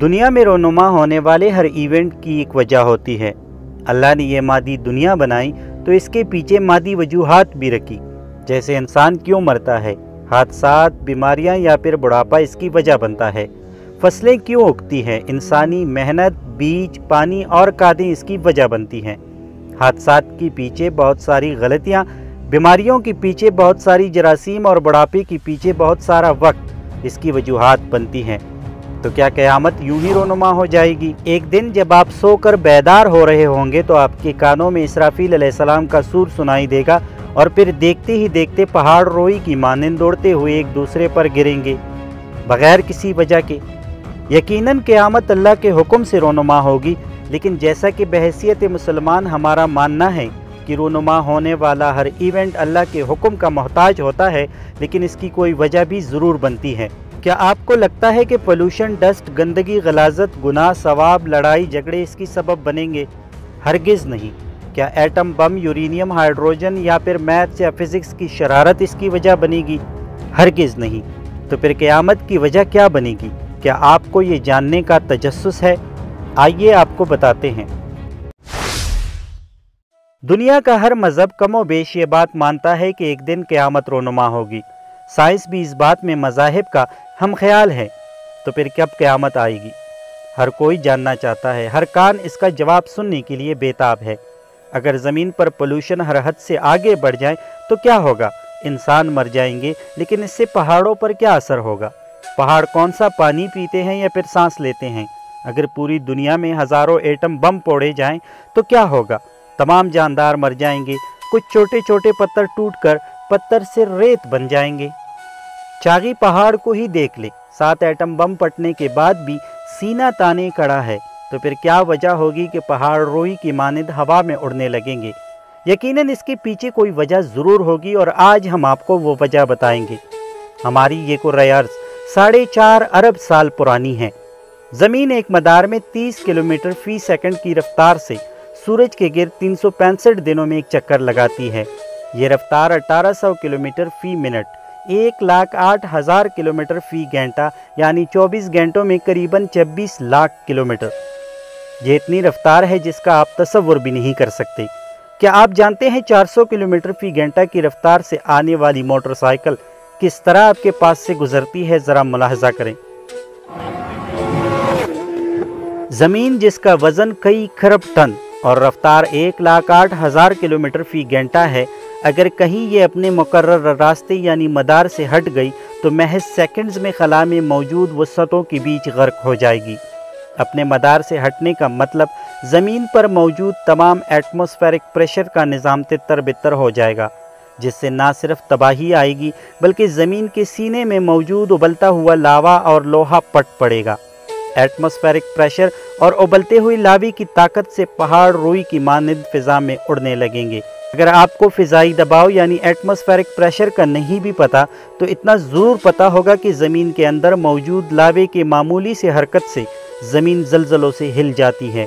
دنیا میں رونما ہونے والے ہر ایونٹ کی ایک وجہ ہوتی ہے۔ اللہ نے یہ مادی دنیا بنائی تو اس کے پیچھے مادی وجوہات بھی رکھی، جیسے انسان کیوں مرتا ہے، حادثات، بیماریاں یا پھر بڑھاپا اس کی وجہ بنتا ہے، فصلیں کیوں اگتی ہیں، انسانی محنت، بیج، پانی اور کھادیں اس کی وجہ بنتی ہیں۔ حادثات کے پیچھے بہت ساری غلطیاں، بیماریوں کے پیچھے بہت ساری جراثیم اور بڑھاپے کے پیچھے بہت سارا وقت اس کی وجوہات بنتی ہیں۔ تو کیا قیامت یوں ہی رونما ہو جائے گی؟ ایک دن جب آپ سو کر بیدار ہو رہے ہوں گے تو آپ کے کانوں میں اسرافیل علیہ السلام کا سور سنائی دے گا، اور پھر دیکھتے ہی دیکھتے پہاڑ روئی کی مانند دوڑتے ہوئے ایک دوسرے پر گریں گے بغیر کسی وجہ کے۔ یقیناً قیامت اللہ کے حکم سے رونما ہوگی، لیکن جیسا کہ بحیثیت مسلمان ہمارا ماننا ہے کہ رونما ہونے والا ہر ایونٹ اللہ کے حکم کا محتاج ہوتا ہے، لیکن اس کی کوئی وجہ بھی ضرور بنتی ہے۔ کیا آپ کو لگتا ہے کہ پولوشن، ڈسٹ، گندگی، غلاظت، گناہ، ثواب، لڑائی جھگڑے اس کی سبب بنیں گے؟ ہرگز نہیں۔ کیا ایٹم بم، یورینیم، ہائیڈروجن یا پھر میتھس یا فزکس کی شرارت اس کی وجہ بنے گی؟ ہرگز نہیں۔ تو پھر قیامت کی وجہ کیا بنے گی؟ کیا آپ کو یہ جاننے کا تجسس ہے؟ آئیے آپ کو بتاتے ہیں۔ دنیا کا ہر مذہب کم و بیش یہ بات مانتا ہے کہ ایک دن قیامت رونما ہوگی۔ سائنس بھی اس بات میں مذاہب کا ہم خیال ہے۔ تو پھر کب قیامت آئے گی؟ ہر کوئی جاننا چاہتا ہے، ہر کان اس کا جواب سننے کے لیے بےتاب ہے۔ اگر زمین پر پولوشن ہر حد سے آگے بڑھ جائے تو کیا ہوگا؟ انسان مر جائیں گے، لیکن اس سے پہاڑوں پر کیا اثر ہوگا؟ پہاڑ کون سا پانی پیتے ہیں یا پھر سانس لیتے ہیں؟ اگر پوری دنیا میں ہزاروں ایٹم بم پھوڑے جائیں تو کیا ہوگا؟ تمام جاندار مر جائیں گے، کچھ چھوٹے چھوٹے پتھر ٹوٹ کر پتھر سے ریت بن جائیں گے۔ چاغی پہاڑ کو ہی دیکھ لے، 7 ایٹم بم پھٹنے کے بعد بھی سینہ تانے کھڑا ہے۔ تو پھر کیا وجہ ہوگی کہ پہاڑ روئی کی مانند ہوا میں اڑنے لگیں گے؟ یقیناً اس کے پیچھے کوئی وجہ ضرور ہوگی، اور آج ہم آپ کو وہ وجہ بتائیں گے۔ ہماری یہ قرۂ ارض 4.5 ارب سال پرانی ہے۔ زمین ایک مدار میں 30 کلومیٹر فی سیکنڈ کی رفتار سے سورج کے گرد 365 دنوں میں ایک چکر لگاتی ہے۔ یہ رفتار 1800 کلومیٹر فی منٹ، 1,08,000 کلومیٹر فی گھنٹہ، یعنی 24 گھنٹوں میں قریباً 26 لاکھ کلومیٹر۔ یہ اتنی رفتار ہے جس کا آپ تصور بھی نہیں کر سکتے۔ کیا آپ جانتے ہیں 400 کلومیٹر فی گھنٹہ کی رفتار سے آنے والی موٹر سائیکل کس طرح آپ کے پاس سے گزرتی ہے؟ ذرا ملاحظہ کریں۔ زمین جس کا وزن کئی کھرب ٹن اور رفتار 1,08,000 کلومیٹر فی گھنٹہ ہے، اگر کہیں یہ اپنے مقرر راستے یعنی مدار سے ہٹ گئی تو محض سیکنڈز میں خلا میں موجود وسعتوں کے بیچ غرق ہو جائے گی۔ اپنے مدار سے ہٹنے کا مطلب زمین پر موجود تمام ایٹماسفیرک پریشر کا نظام تتر بتر ہو جائے گا، جس سے نہ صرف تباہی آئے گی بلکہ زمین کے سینے میں موجود ابلتا ہوا لاوا اور لوہا پٹ پڑے گا۔ ایٹماسفیرک پریشر اور ابلتے ہوئے لاوے کی طاقت سے پہاڑ روئی کی مانند فضا میں اڑنے لگیں گے۔ اگر آپ کو فضائی دباؤ یعنی ایٹماسفیرک پریشر کا نہیں بھی پتہ تو اتنا ضرور پتہ ہوگا کہ زمین کے اندر موجود لاوے کے معمولی سے حرکت سے زمین زلزلوں سے ہل جاتی ہے۔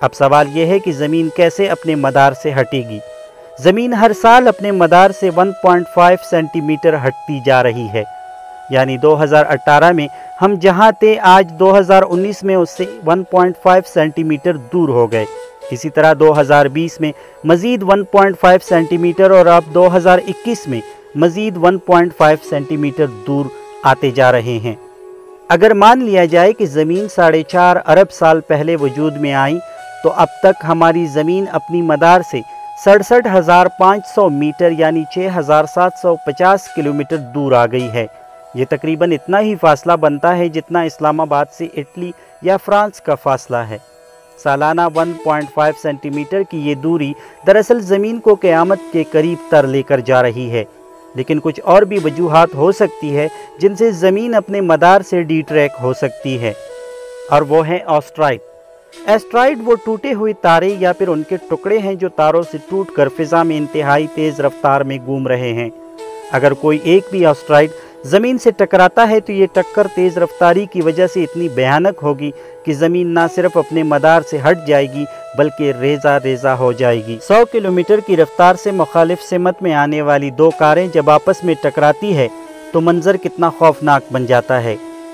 اب سوال یہ ہے کہ زمین کیسے اپنے مدار سے ہٹے گی؟ زمین ہر سال اپنے مدار سے 1.5 سینٹی میٹر ہٹتی جا رہی ہے، یعنی 2018 میں ہم جہاں تھے آج 2019 میں اس سے 1.5 سینٹی میٹر دور ہو گئے۔ اسی طرح 2020 میں مزید 1.5 سینٹی میٹر اور اب 2021 میں مزید 1.5 سینٹی میٹر دور آتے جا رہے ہیں۔ اگر مان لیا جائے کہ زمین 4.5 ارب سال پہلے وجود میں آئی تو اب تک ہماری زمین اپنی مدار سے 67,500 میٹر یعنی 6,750 کلومیٹر دور آ گئی ہے۔ یہ تقریباً اتنا ہی فاصلہ بنتا ہے جتنا اسلام آباد سے اٹلی یا فرانس کا فاصلہ ہے۔ سالانہ 1.5 سینٹی میٹر کی یہ دوری دراصل زمین کو قیامت کے قریب تر لے کر جا رہی ہے، لیکن کچھ اور بھی وجوہات ہو سکتی ہے جن سے زمین اپنے مدار سے ڈی ٹریک ہو سکتی ہے، اور وہ ہیں آسٹرائڈ۔ ایسٹرائڈ وہ ٹوٹے ہوئے تارے یا پھر ان کے ٹکڑے ہیں جو تاروں سے ٹوٹ کر فضا میں انتہائی تیز رفتار میں گھوم رہے ہیں۔ اگر کوئی ایک بھی آسٹرائڈ زمین سے ٹکراتا ہے تو یہ ٹکر تیز رفتاری کی وجہ سے اتنی بھیانک ہوگی کہ زمین نہ صرف اپنے مدار سے ہٹ جائے گی بلکہ ریزہ ریزہ ہو جائے گی۔ 100 کلومیٹر کی رفتار سے مخالف سمت میں آنے والی 2 کاریں جب آپس میں ٹکراتی ہے تو منظر کتنا خوفناک بن جاتا ہے۔